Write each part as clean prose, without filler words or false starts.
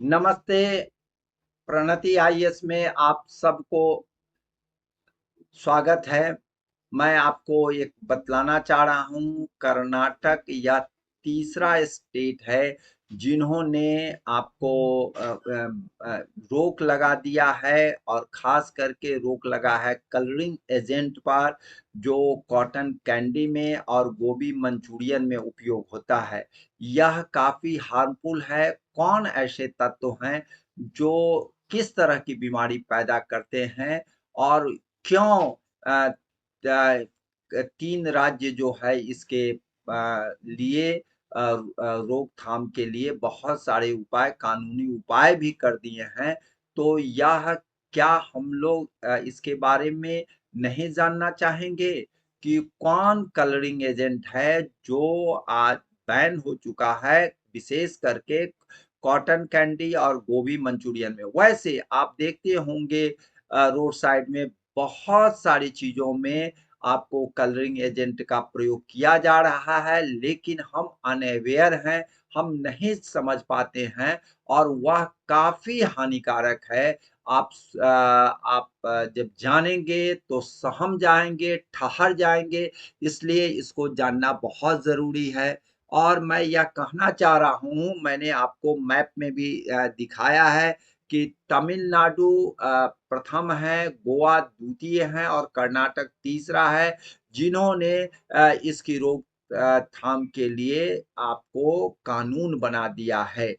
नमस्ते। प्रणति आईएएस में आप सबको स्वागत है। मैं आपको एक बतलाना चाह रहा हूँ, कर्नाटक या तीसरा स्टेट है जिन्होंने आपको रोक लगा दिया है, और खास करके रोक लगा है कलरिंग एजेंट पर, जो कॉटन कैंडी में और गोभी मंचूरियन में उपयोग होता है। यह काफी हार्मफुल है। कौन ऐसे तत्व हैं जो किस तरह की बीमारी पैदा करते हैं, और क्यों अ, अ, 3 राज्य जो है इसके लिए रोकथाम के लिए बहुत सारे उपाय, कानूनी उपाय भी कर दिए हैं। तो यह क्या हम लोग इसके बारे में नहीं जानना चाहेंगे कि कौन कलरिंग एजेंट है जो आज बैन हो चुका है, विशेष करके कॉटन कैंडी और गोभी मंचूरियन में। वैसे आप देखते होंगे रोड साइड में बहुत सारी चीज़ों में आपको कलरिंग एजेंट का प्रयोग किया जा रहा है, लेकिन हम अनअवेयर हैं, हम नहीं समझ पाते हैं, और वह काफ़ी हानिकारक है। आप जब जानेंगे तो सहम जाएँगे, ठहर जाएँगे, इसलिए इसको जानना बहुत ज़रूरी है। और मैं यह कहना चाह रहा हूँ, मैंने आपको मैप में भी दिखाया है कि तमिलनाडु प्रथम है, गोवा द्वितीय है और कर्नाटक तीसरा है, जिन्होंने इसकी रोक थाम के लिए आपको कानून बना दिया है।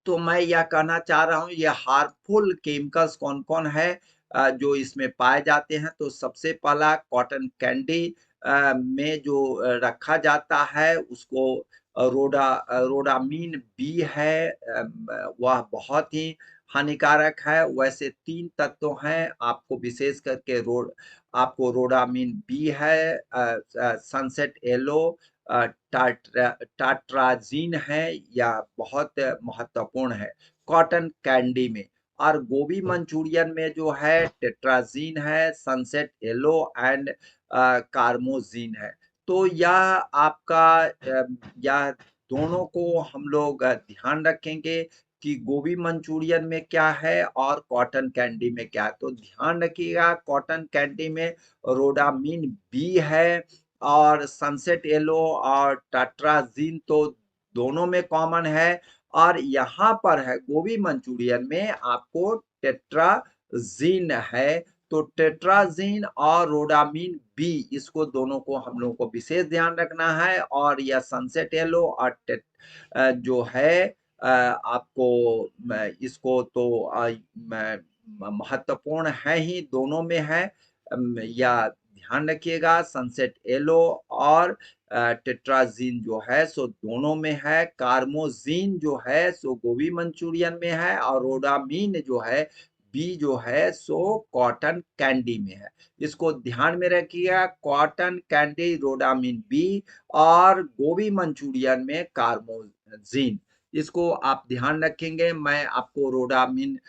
तो मैं यह कहना चाह रहा हूँ, ये हार्मफुल केमिकल्स कौन-कौन है जो इसमें पाए जाते हैं। तो सबसे पहला कॉटन कैंडी में जो रखा जाता है उसको रोडामीन बी है। वह बहुत ही हानिकारक है। वैसे 3 तत्व हैं, आपको विशेष करके आपको रोडामीन बी है, सनसेट येलो, टाट्राजीन है, या बहुत महत्वपूर्ण है कॉटन कैंडी में। और गोभी मंचूरियन में जो है टेट्राजीन है, सनसेट येलो एंड कार्मोजीन है। तो यह दोनों को हम लोग ध्यान रखेंगे कि गोभी मंचूरियन में क्या है और कॉटन कैंडी में क्या है। तो ध्यान रखिएगा, कॉटन कैंडी में रोडामीन बी है, और सनसेट येलो और टाट्राजीन तो दोनों में कॉमन है। और यहाँ पर है गोभी मंचूरियन में आपको टेट्राजीन है। तो टेट्राजीन और रोडामीन बी, इसको दोनों को हम लोगों को विशेष ध्यान रखना है। और यह सनसेट येलो और जो है आपको इसको तो महत्वपूर्ण है ही, दोनों में है। या ध्यान रखिएगा, सनसेट येलो और टेट्राजीन जो है सो दोनों में है। कार्मोजीन जो है सो गोभी मंचूरियन में है, और रोडामीन जो है बी जो है सो कॉटन कैंडी में है। इसको ध्यान में रखिएगा, कॉटन कैंडी रोडामीन बी, और गोभी मंचूरियन में कार्मोजीन। इसको आप ध्यान रखेंगे। मैं आपको रोडामीन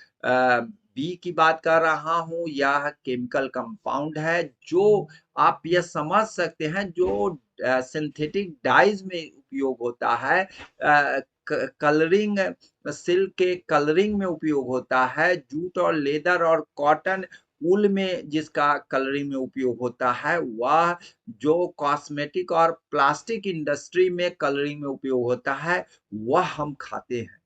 बी की बात कर रहा हूँ। यह केमिकल कंपाउंड है जो आप यह समझ सकते हैं, जो सिंथेटिक डाइज में उपयोग होता है, कलरिंग, सिल्क के कलरिंग में उपयोग होता है, जूट और लेदर और कॉटन वूल में जिसका कलरिंग में उपयोग होता है, वह जो कॉस्मेटिक और प्लास्टिक इंडस्ट्री में कलरिंग में उपयोग होता है, वह हम खाते हैं।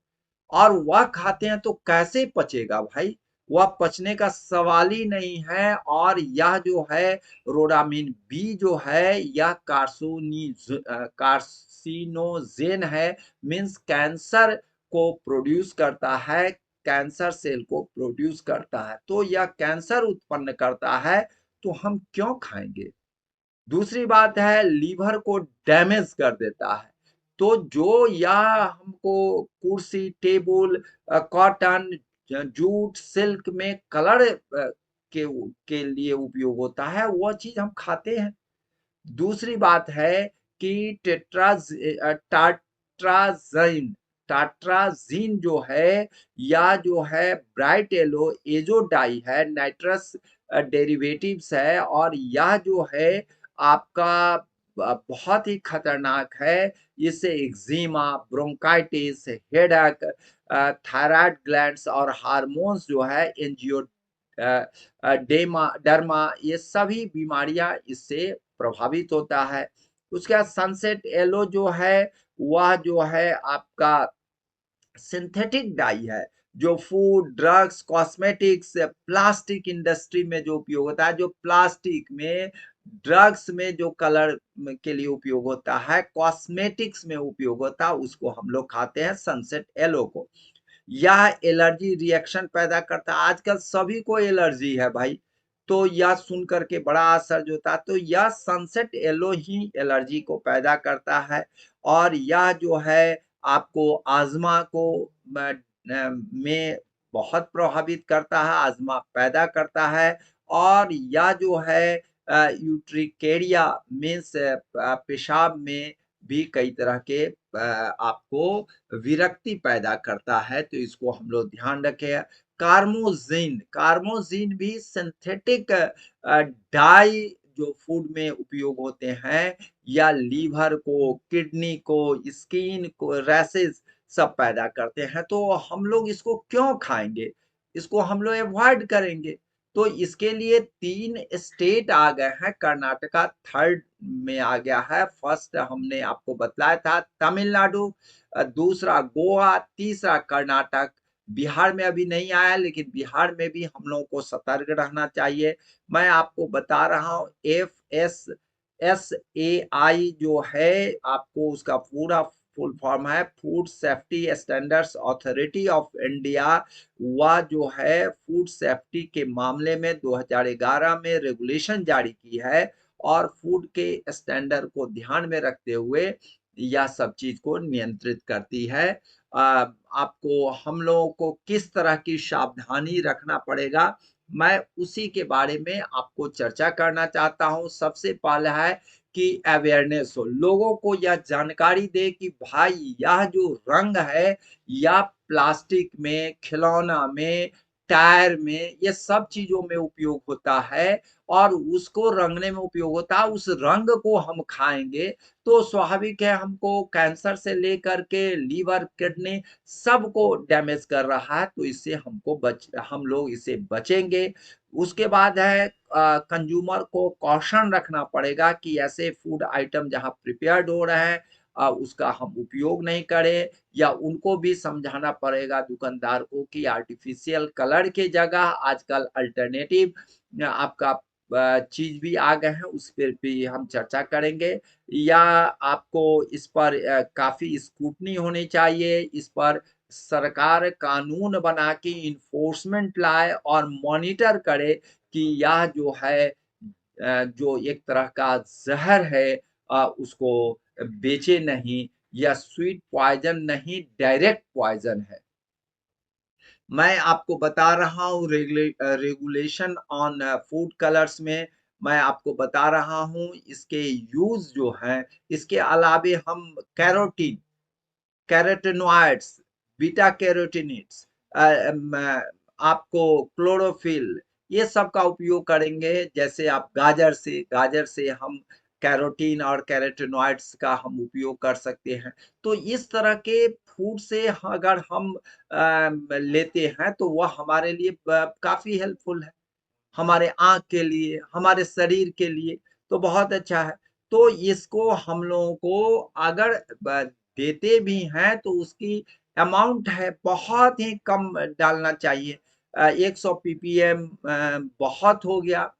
और वह खाते हैं तो कैसे पचेगा भाई? वह पचने का सवाल ही नहीं है। और यह जो है रोडामिन बी जो है, यह कार्सिनोजेन है, मीन्स कैंसर को प्रोड्यूस करता है, कैंसर सेल को प्रोड्यूस करता है। तो यह कैंसर उत्पन्न करता है, तो हम क्यों खाएंगे? दूसरी बात है, लीवर को डैमेज कर देता है। तो जो या हमको कुर्सी, टेबल, कॉटन, जूट, सिल्क में कलर के लिए उपयोग होता है, वह चीज हम खाते हैं। दूसरी बात है कि टाट्राजीन टाट्राजीन जो है, या जो है ब्राइट येलो एजो डाई है, नाइट्रस डेरिवेटिव्स है, और यह जो है आपका बहुत ही खतरनाक है। इससे eczema, bronchitis, headache, thyroid glands और हार्मोन्स जो है एंजियो डेमा डर्मा, ये सभी बीमारियां इससे प्रभावित होता है। उसके बाद सनसेट येलो जो है, वह जो है आपका सिंथेटिक डाई है, जो food, drugs, cosmetics, plastic industry में जो उपयोग होता है, जो प्लास्टिक में, ड्रग्स में जो कलर के लिए उपयोग होता है, कॉस्मेटिक्स में उपयोग होता है, उसको हम लोग खाते हैं सनसेट येलो को। यह एलर्जी रिएक्शन पैदा करता है। आजकल सभी को एलर्जी है भाई, तो यह सुन करके बड़ा आश्चर्य होता है। तो यह सनसेट येलो ही एलर्जी को पैदा करता है और यह जो है आपको अस्थमा को में बहुत प्रभावित करता है, अस्थमा पैदा करता है और यह जो है यूट्रिकेरिया मीन्स पेशाब में भी कई तरह के आपको विरक्ति पैदा करता है, तो इसको हम लोग ध्यान रखें। कार्मोज़िन, कार्मोज़िन भी सिंथेटिक डाई जो फूड में उपयोग होते हैं या लीवर को, किडनी को, स्किन को रैशेज़ सब पैदा करते हैं, तो हम लोग इसको क्यों खाएँगे? इसको हम लोग अवॉइड करेंगे। तो इसके लिए 3 स्टेट आ गए हैं, कर्नाटका थर्ड में आ गया है। फर्स्ट हमने आपको बतलाया था तमिलनाडु, दूसरा गोवा, तीसरा कर्नाटक। बिहार में अभी नहीं आया, लेकिन बिहार में भी हम लोगों को सतर्क रहना चाहिए। मैं आपको बता रहा हूँ FSSAI जो है, आपको उसका पूरा फुल फॉर्म है food safety standards authority of India. वह जो है फूड सेफ्टी के मामले में 2011 में रेगुलेशन जारी की है और फूड के स्टैंडर्ड को ध्यान में रखते हुए यह सब चीज को नियंत्रित करती है। आपको हम लोगों को किस तरह की सावधानी रखना पड़ेगा, मैं उसी के बारे में आपको चर्चा करना चाहता हूँ। सबसे पहला है कि अवेयरनेस हो, लोगों को यह जानकारी दे कि भाई यह जो रंग है, या प्लास्टिक में, खिलौना में, टायर में, ये सब चीजों में उपयोग होता है और उसको रंगने में उपयोग होता है। उस रंग को हम खाएंगे तो स्वाभाविक है हमको कैंसर से लेकर के लीवर, किडनी सबको डैमेज कर रहा है, तो इससे हम लोग इससे बचेंगे। उसके बाद है कंज्यूमर को कॉशन रखना पड़ेगा कि ऐसे फूड आइटम जहाँ प्रिपेयर्ड हो रहे हैं उसका हम उपयोग नहीं करें, या उनको भी समझाना पड़ेगा दुकानदार को कि आर्टिफिशियल कलर के जगह आजकल अल्टरनेटिव आपका चीज भी आ गए हैं, उस पर भी हम चर्चा करेंगे। या आपको इस पर काफी स्क्रूटनी होनी चाहिए, इस पर सरकार कानून बना के इन्फोर्समेंट लाए और मॉनिटर करे कि यह जो है जो एक तरह का जहर है उसको बेचे नहीं, या स्वीट पॉइजन नहीं, डायरेक्ट पॉइजन है। मैं आपको बता रहा हूँ रेगुलेशन ऑन फूड कलर्स में, मैं आपको बता रहा हूँ इसके यूज जो हैं। इसके अलावे हम कैरोटीन, कैरोटीनॉइड्स, बीटा कैरोटीनिड्स, आपको क्लोरोफिल, ये सब का उपयोग करेंगे। जैसे आप गाजर से हम कैरोटीन और कैरोटीनॉइड्स का हम उपयोग कर सकते हैं। तो इस तरह के फूड से अगर हम लेते हैं तो वह हमारे लिए काफ़ी हेल्पफुल है। हमारे आँख के लिए, हमारे शरीर के लिए तो बहुत अच्छा है। तो इसको हम लोगों को अगर देते भी हैं तो उसकी अमाउंट है बहुत ही कम डालना चाहिए। 100 पीपीएम बहुत हो गया।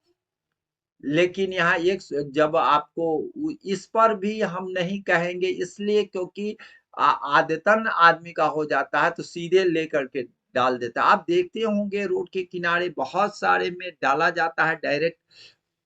लेकिन यहाँ एक जब आपको इस पर भी हम नहीं कहेंगे, इसलिए क्योंकि आदतन आदमी का हो जाता है तो सीधे लेकर के डाल देता है। आप देखते होंगे रोड के किनारे बहुत सारे में डाला जाता है डायरेक्ट।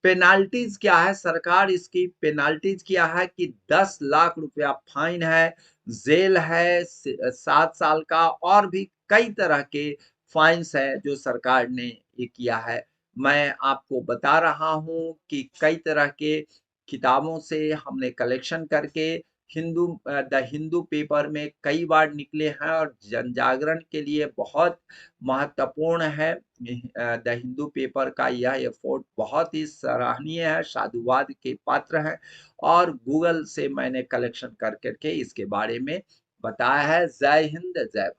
पेनाल्टीज क्या है, सरकार इसकी पेनाल्टीज क्या है कि 10 लाख रुपया फाइन है, जेल है 7 साल का, और भी कई तरह के फाइन्स है जो सरकार ने ये किया है। मैं आपको बता रहा हूँ कि कई तरह के किताबों से हमने कलेक्शन करके द हिंदू पेपर में कई बार निकले हैं और जन जागरण के लिए बहुत महत्वपूर्ण है। द हिंदू पेपर का यह एफर्ट बहुत ही सराहनीय है, साधुवाद के पात्र है, और गूगल से मैंने कलेक्शन कर करके इसके बारे में बताया है। जय हिंद, जय भारत।